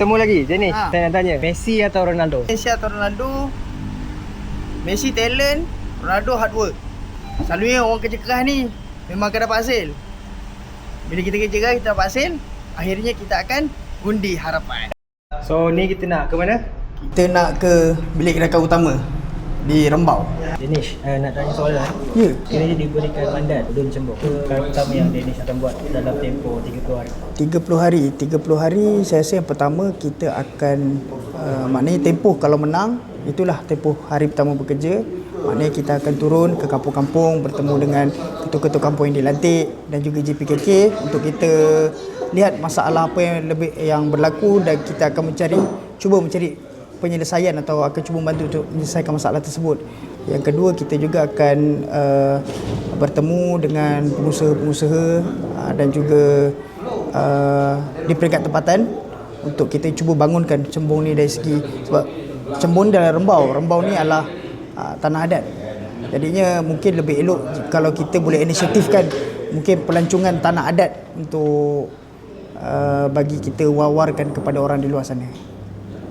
Temu lagi. Jenis Ha. saya nak tanya, Messi atau Ronaldo? Messi atau Ronaldo? Messi talent, Ronaldo hard work. Selalunya orang kerja keras ni memang akan dapat hasil. Bila kita kerja keras, kita dapat hasil, akhirnya kita akan undi harapan. So ni kita nak ke mana? Kita nak ke bilik rakan utama di Rembau. Danish, nak tanya soalan. Ya. Kira diberikan mandat Udon Cembuk perkara pertama yang Danish akan buat dalam tempoh 30 hari. 30 hari saya rasa yang pertama kita akan maknanya tempoh kalau menang itulah tempoh hari pertama bekerja. Maknanya kita akan turun ke kampung-kampung bertemu dengan ketua-ketua kampung yang dilantik dan juga JPKK untuk kita lihat masalah apa yang berlaku dan kita akan cuba mencari penyelesaian atau akan cuba membantu untuk menyelesaikan masalah tersebut. Yang kedua, kita juga akan bertemu dengan pengusaha-pengusaha dan juga di peringkat tempatan untuk kita cuba bangunkan Cembung ni dari segi, sebab Cembung ni dalam Rembau ni adalah tanah adat. Jadinya mungkin lebih elok kalau kita boleh inisiatifkan mungkin pelancongan tanah adat untuk bagi kita wawarkan kepada orang di luar sana.